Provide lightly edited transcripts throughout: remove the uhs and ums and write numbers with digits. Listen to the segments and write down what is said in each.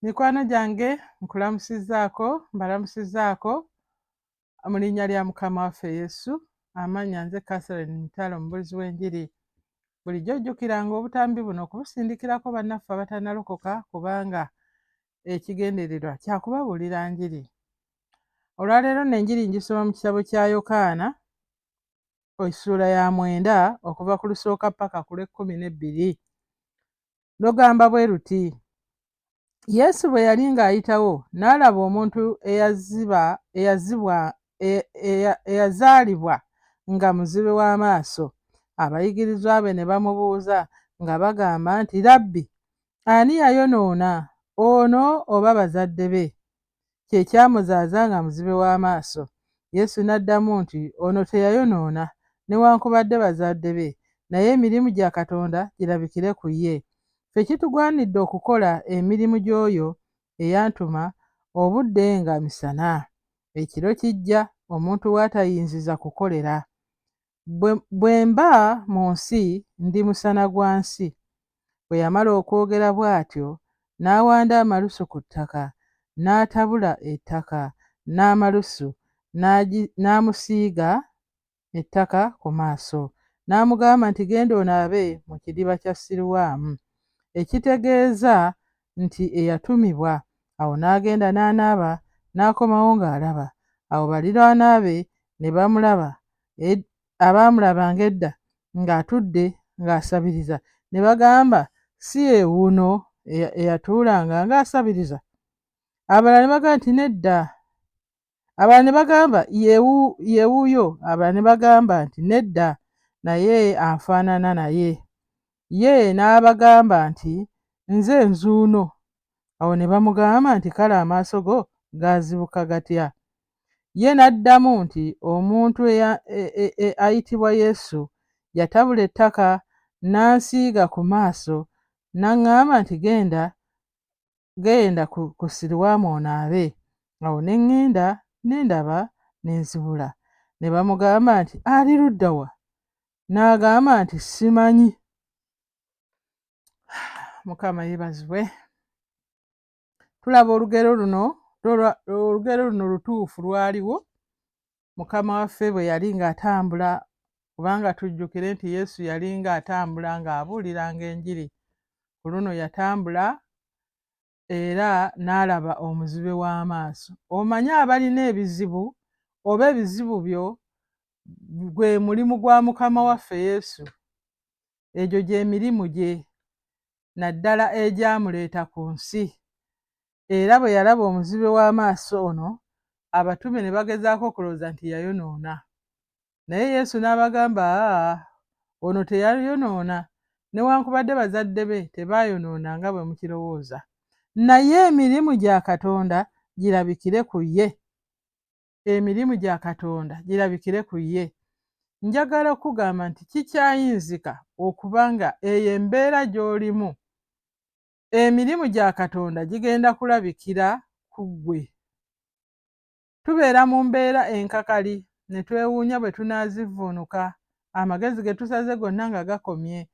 Mikwano gyange mbalamusizaako mu linnya lya Mukama waffe Yesu. Amannya nze Catherine Mitalo, omubuulizi w'enjiri. Bulijjo jjukiranga obutambi buno okubusindikirako bannaffe abatannalokoka, kubanga ekigendererwa kyakubabuulira njiri. Olwaleero nno enjiri ngisoma mu kitabo kya Yokaana essuula ya 9 okuva ku lusooka paka ku lw'12. Lugamba bwe luti: Yesu bwe yali ng'ayitawo n'alaba omuntu eyazaalibwa nga muzibe w'amaaso. Abayigirizwa be ne bamubuuza nga bagamba nti, Labbi, ani yayonoona, ono oba bazadde be, kye kyamuzaaza nga muzibe w'amaaso? Yesu n'addamu nti, ono teyayonoona newankubadde bazadde be, naye emirimu gya Katonda girabikire ku ye. Ffe kitugwanidde okukola emirimu gy'oyo eyantuma obudde nga misana. Ekiro kijja omuntu w'atayinziza kukolera. Bwe mba mu nsi ndi musana gwa nsi. Bwe yamala okwogera bw'atyo n'awanda amalusu ku ttaka, n'atabula ettaka n'amalusu, n'amusiiga ettaka ku maaso, n'amugamba nti, genda onaabe mu kidiba kya Siruwaamu, ekitegeeza nti eyatumibwa. Awo n'agenda n'anaaba, n'akomawo ng'alaba. Awo baliraanwa be ne bamulaba, abaamulabanga edda ng'atudde ng'asabiriza, ne bagamba, si ye wuuno eyatuulanga ng'asabiriza? Abalala ne bagamba nti nedda. Abalala ne bagamba ye wuuyo. Abalala ne bagamba nti nedda, naye afaanana naye. Ye n'abagamba nti, nze nzuuno. Awo ne bamugamba nti, kale amaaso go gaazibuka gatya? Ye n'addamu nti, omuntu ayitibwa Yesu yatabula ettaka n'ansiiga ku maaso, n'aŋŋamba nti, genda ku Siruwaamu onaabe. Awo ne ŋŋenda ne ndaba ne nzibula. Ne bamugamba nti, ali ludda wa? N'agamba nti, simanyi. Mukama yeebazibwe. Tulaba olugero luno lutuufu lwaliwo Mukama waffe bwe yali ng'atambula, kubanga tujjukire nti Yesu yali ng'atambula ng'abuuliranga enjiri. Ku luno yatambula era n'alaba omuzibe w'amaaso. Omanye abalina ebizibu oba ebizibu byo gwe mulimu gwa Mukama waffe Yesu. Egyo gy'emirimu gye, naddala egyamuleeta ku nsi. Era bwe yalaba omuzibe w'amaaso ono, abatume ne bagezaako okulowooza nti yayonoona. Naye Yesu n'abagamba, ono teyayonoona, newankubadde bazadde be tebaayonoona nga bwe mukirowooza. Naye emirimu gya Katonda girabikire ku ye. Emirimu gya Katonda girabikire ku ye. Njagala okugamba nti kikyayinzika okuba nga eyo embeera gy'olimu, emirimu gya Katonda gigenda kulabikira ku ggwe. Tubeera mu mbeera enkakali ne twewuunya bwe tunaazivvuunuka, amagezi ge tusaze gonna nga gakomye,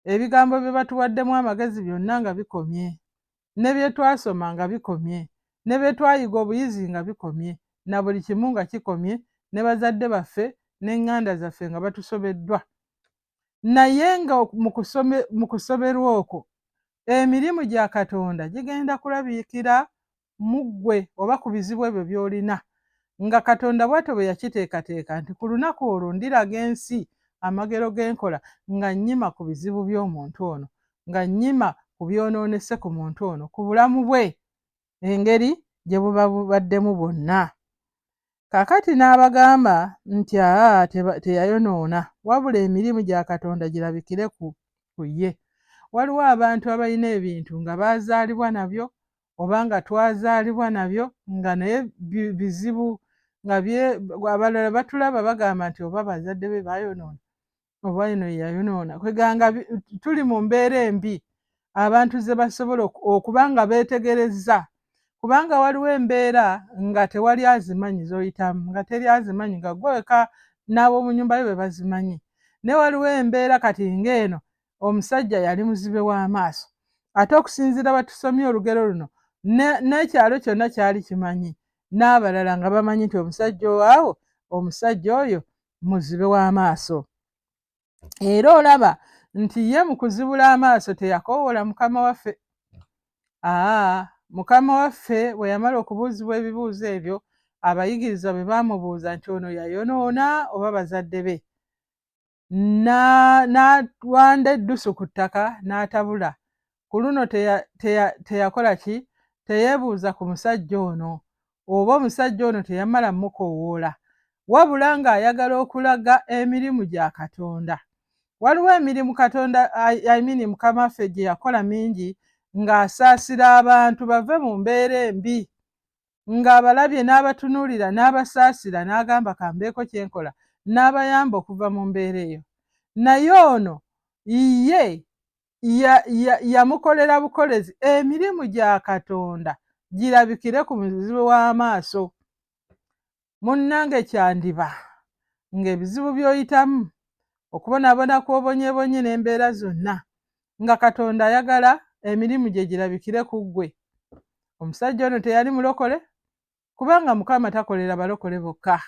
ebigambo bye batuwaddemu amagezi byonna nga bikomye, ne bye twasoma nga bikomye, ne bye twayiga obuyizi nga bikomye, na buli kimu nga kikomye, ne bazadde baffe n'eŋŋanda zaffe nga batusobeddwa. Naye nga mu kusoberwa okwo, emirimu gya Katonda gigenda kulabikira mu ggwe oba ku bizibu ebyo by'olina, nga Katonda bw'atyo bwe yakiteekateeka nti ku lunaku olwo ndiraga ensi amagero g'enkola, nga nnyima ku bizibu by'omuntu ono, nga nnyima ku byonoonese ku muntu ono, ku bulamu bwe, engeri gye buba bubaddemu bwonna. Kaakati n'abagamba nti teyayonoona, wabula emirimu gya Katonda girabikire ku ye. Waliwo abantu abalina ebintu nga baazaalibwa nabyo oba nga twazaalibwa nabyo nga naye bizibu, nga abalala batulaba bagamba nti oba bazadde be baayonoona, oba eno yayonoona. Kweganga tuli mu mbeera embi abantu ze basobola okuba nga beetegerezza, kubanga waliwo embeera nga tewali azimanyi z'oyitamu, nga teri azimanyi, nga gwe wekka n'ab'omu nnyumba yo be bazimanyi. Ne waliwo embeera kati ng'eno, omusajja yali muzibe w'amaaso, ate okusinziira batusomye olugero luno n'ekyalo kyonna kyali kimanyi, n'abalala nga bamanyi nti omusajja owaawo, omusajja oyo muzibe w'amaaso. Era olaba nti ye mu kuzibula amaaso teyakoowoola mukama waffe. Mukama waffe bwe yamala okubuuzibwa ebibuuzo ebyo, abayigiriza bwe baamubuuza nti ono yayonoona oba bazadde be, n'awanda eddusu ku ttaka n'atabula. Ku luno teyakola ki? Teyeebuuza ku musajja ono, oba omusajja ono teyamala mukoowoola, wabula ng'ayagala okulaga emirimu gya Katonda. Waliwo emirimu Katonda mukama waffe gye yakola mingi, ng'asaasira abantu bave mu mbeera embi, ng'abalabye n'abatunuulira n'abasaasira n'agamba kambeeko kye nkola, n'abayamba okuva mu mbeera eyo. Naye ono ye yamukolera bukolezi emirimu gya Katonda girabikire ku muzibe w'amaaso. Munnange kyandiba ng'ebizibu by'oyitamu, okubonabona kw'obonyebonye n'embeera zonna, nga Katonda ayagala emirimu gye girabikire ku ggwe. Omusajja ono teyali mulokole, kubanga Mukama takolera balokole bokka,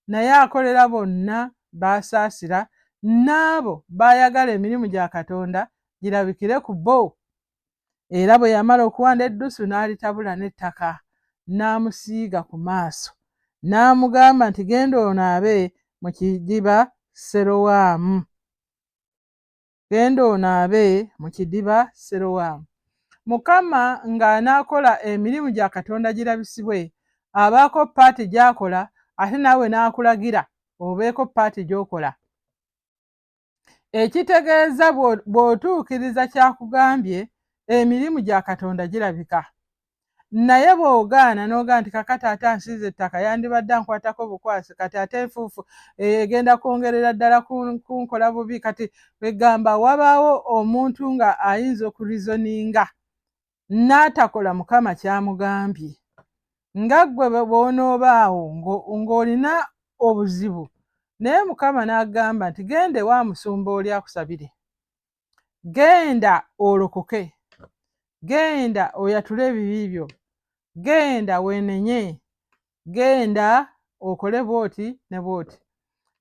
naye akolera bonna baasaasira, n'abo baayagala emirimu gya Katonda girabikire ku bo. Era bwe yamala okuwanda eddusu n'alitabula n'ettaka, n'amusiiga ku maaso, n'amugamba nti genda onaabe mu kidiba Serowaamu. Genda onaabe mu kidiba Serowaamu. Mukama ng'anaakola emirimu gya Katonda girabisibwe, abaako paati gy'akola, ate naawe n'akulagira obeeko paati gy'okola. Ekitegeeza bw'otuukiriza kyakugambye, emirimu gya Katonda girabika. Naye bw'ogaana n'ogaa nti kakati ate ansiize ettaka, yandibadde ankwatako bukwasi, kati ate enfuufu egenda kwongerera ddala kunkola bubi, kati kwegamba wabaawo omuntu nga ayinza okurizoninga n'atakola Mukama kyamugambye, nga ggwe bw'onoobaawo ng'olina obuzibu, naye Mukama n'agamba nti gende wa musumba oli akusabire, genda olokoke, genda oyatule ebibi byo, genda weenenye, genda okole bw'oti ne bw'oti.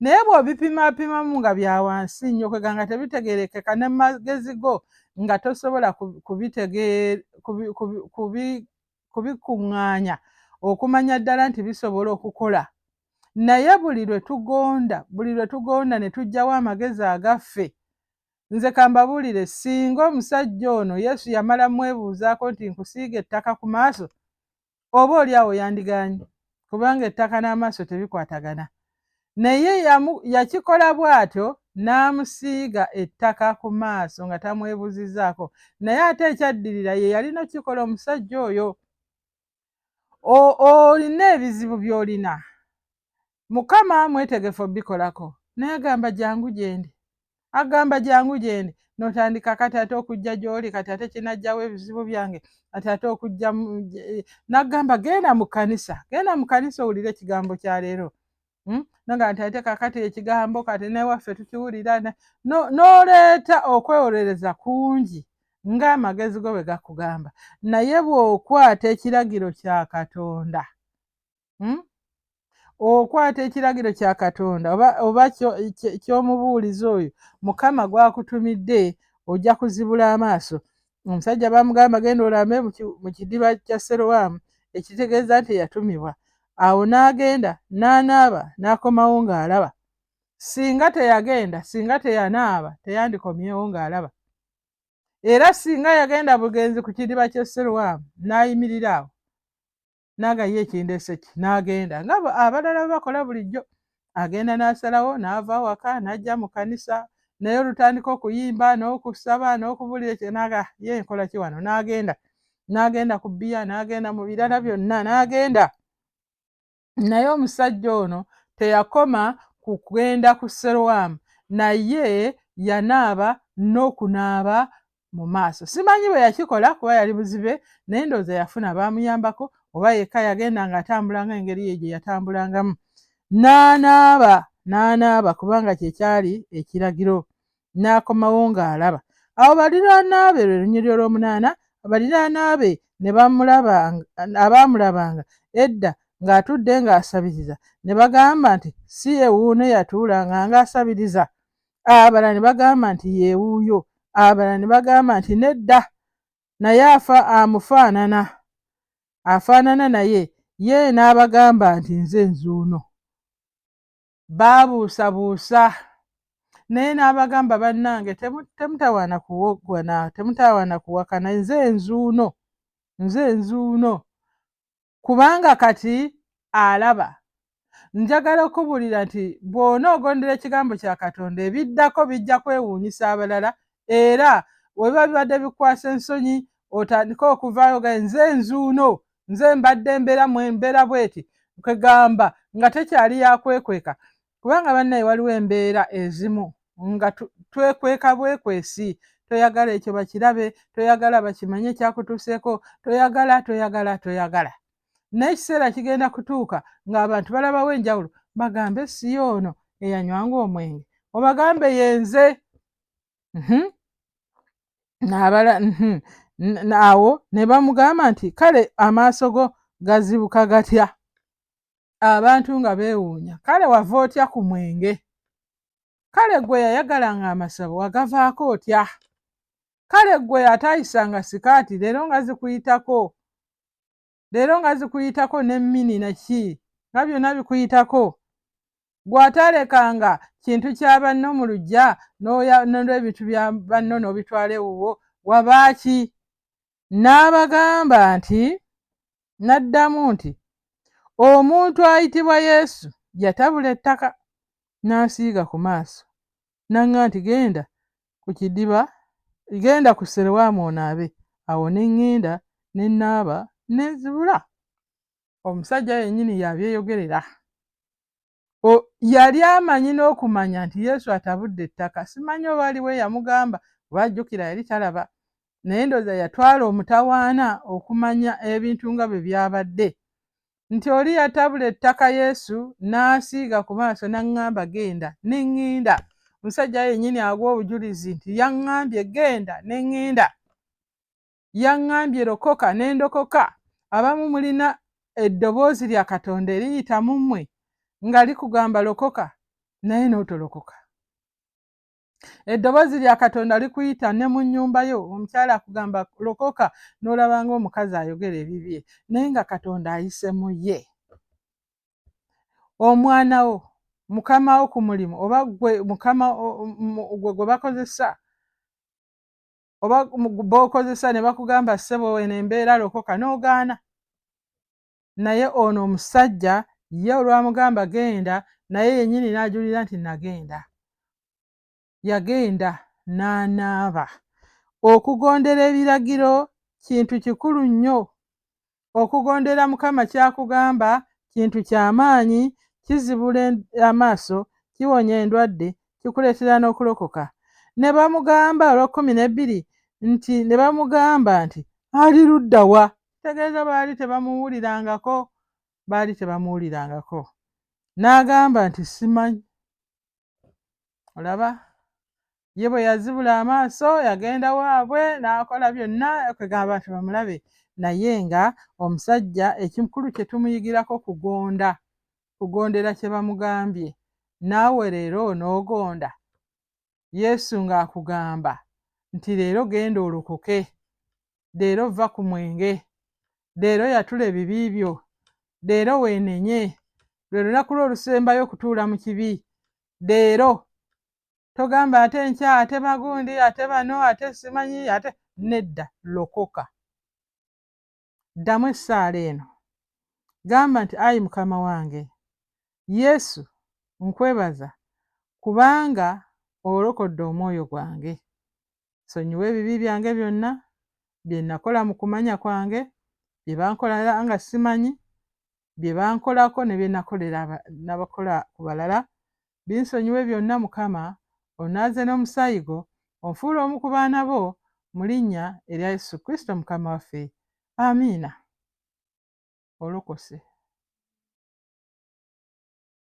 Naye bw'obipimapimamu nga bya wansi nnyo, kweganga tebitegeerekeka ne magezi go nga tosobola kubikuŋŋaanya okumanya ddala nti bisobola okukola. Naye buli lwe tugonda ne tuggyawo amagezi agaffe, nze kambabuulire, singa omusajja ono Yesu yamala mwebuuzaako nti nkusiiga ettaka ku maaso, oba oli awo yandigaanye, kubanga ettaka n'amaaso tebikwatagana. Naye yakikola bw'atyo, n'amusiiga ettaka ku maaso nga tamwebuuzizzaako. Naye ate ekyaddirira ye yalina okukikola omusajja oyo. Olina ebizibu by'olina, Mukama mwetegefu obikolako, naye agamba jangu gyendi, n'otandika kati ate okujja gy'oli, kati ate kinajjawo ebizibu byange, kati ate okujja n'agamba genda mu kkanisa owulire ekigambo kya leero. Naga nti ate kakati ekigambo kati newaffe tukiwulira, n'oleeta okwewolereza kungi ng'amagezi go bwe gakugamba. Naye bw'okwata ekiragiro kya Katonda, oba ky'omubuuliza oyo Mukama gw'akutumidde, ojja kuzibula amaaso. Omusajja bamugamba genda olabe mu kidiba kya Serowaamu, ekitegeeza nti yatumibwa. Awo n'agenda n'anaaba n'akomawo ng'alaba. Singa teyanaaba teyandikomyewo ng'alaba. Era singa yagenda bugenzi ku kidiba kya Serowaamu n'ayimirira awo, n'agaye ekindeese ki n'agenda nga abalala bakola bulijjo, agenda n'asalawo n'ava waka n'ajja mu kkanisa, naye olutandika okuyimba n'okusaba n'okubuulira naga ye nkola ki wano, n'agenda ku bbiya, n'agenda mu birala byonna n'agenda. Naye omusajja ono teyakoma ku kugenda ku Serowaamu, naye yanaaba n'okunaaba mu maaso. Simanyi bwe yakikola kuba yali buzibe, naye ndowooza yafuna baamuyambako, oba yekka yagenda ng'atambula ng'engeri ye gye yatambulangamu. N'anaaba kubanga kye kyali ekiragiro, n'akomawo ng'alaba. Awo baliraanwa be, lwe lunyiriri olw'omunaana, baliraanwa be ne abaamulabanga edda ng'atudde ng'asabiriza ne bagamba nti si ye wuuno eyatuulanga ng'asabiriza? Abalala ne bagamba nti ye wuuyo, abalala ne bagamba nti nedda, naye afaanana naye. Ye n'abagamba nti nze nzuuno. Baabuusabuusa naye n'abagamba bannange, temutawaana kuwakana, nze nzuuno, kubanga kati alaba. Njagala okubuulira nti bw'onoogondera ekigambo kya Katonda, ebiddako bijja kwewuunyisa abalala, era bwe biba bibadde bikwasa ensonyi otandike okuvaayo ga nze nzuuno, nze mbadde mbeera bweti, kwegamba nga tekyali yakwekweka. Kubanga bannaye waliwo embeera ezimu nga twekweka bwekwesi, toyagala ekyo bakirabe, toyagala bakimanye ekyakutuuseeko, toyagala. Naye ekiseera kigenda kutuuka ng'abantu balabawo enjawulo, bagambe si ono eyanywanga omwenge, obagambe yenze. Awo ne bamugamba nti kale amaaso go gazibuka gatya? Abantu nga beewuunya, kale wava otya ku mwenge? Kale gwe yayagalanga amasabo wagavaako otya? Kale gwe ataayisanga sikaati leero nga zikuyitako n'emmini naki nga byonna bikuyitako? Gwe ataalekanga kintu kya banno mu luggya n'olw'ebintu bya banno n'obitwala ewuwo, wabaaki? N'addamu nti omuntu ayitibwa Yesu yatabula ettaka n'asiiga ku maaso, n'aŋŋamba nti genda ku kidiba, genda ku Serewaamu onaabe. Awo ne ŋŋenda ne naaba ne nzibula. Omusajja yennyini yabyeyogerera. Yali amanyi n'okumanya nti Yesu atabudde ettaka. Simanyi oba aliwo eyamugamba, oba ajjukira yali talaba, naye ndowooza yatwala omutawaana okumanya ebintu nga bwe byabadde, nti oli yatabula ettaka Yesu n'asiiga ku maaso, n'aŋŋamba genda, ne ŋŋenda. Omusajja yennyini agwa obujulizi nti yaŋŋambye genda, ne ŋŋenda. Yaŋŋambye lokoka, ne ndokoka. Abamu mulina eddoboozi lya Katonda eriyita mu mmwe nga likugamba lokoka, naye n'otolokoka. Eddoboozi lya Katonda likuyita ne mu nnyumba yo, omukyala akugamba lokoka, n'olabanga omukazi ayogera ebibye, naye nga Katonda ayise mu ye. Omwana wo, mukama wo ku mulimu, oba gwe gwe bakozesa, oba b'okozesa ne bakugamba ssebo eno embeera lokoka, n'ogaana. Naye ono omusajja ye olwamugamba genda, naye yennyini n'ajulira nti nagenda. Yagenda n'anaaba. Okugondera ebiragiro kintu kikulu nnyo. Okugondera Mukama ky'akugamba kintu ky'amaanyi, kizibula amaaso, kiwonya endwadde, kikuleetera n'okulokoka. Ne bamugamba olwa12 ne bamugamba nti ali ludda wa? Kitegeeza baali tebamuwulirangako. N'agamba nti simanyi. Olaba? Ye bwe yazibula amaaso yagenda waabwe n'akola byonna kwegamba nti bamulabe, naye nga omusajja ekikulu kye tumuyigirako kugondera kye bamugambye. Naawe leero n'ogonda. Yesu ng'akugamba nti leero genda olokoke, leero vva ku mwenge, leero yatula ebibi byo, leero weenenye, lwe lunaku lwo olusembayo okutuula mu kibi, leero togamba ate enkya, ate bagundi, ate bano, ate simanyi, ate nedda, lokoka. Ddamu essaala eno, gamba nti ayi Mukama wange Yesu, nkwebaza kubanga olokodde omwoyo gwange. Sonyiwa ebibi byange byonna bye nakola mu kumanya kwange, bye bankola nga simanyi, bye bankolako ne bye nakolera n'abakola ku balala. Binsonyiwe byonna Mukama, onaaze n'omusaayi gwo, onfuule omu ku baana bo, mu linnya erya Yesu Kristo Mukama waffe. Amiina. Olokose.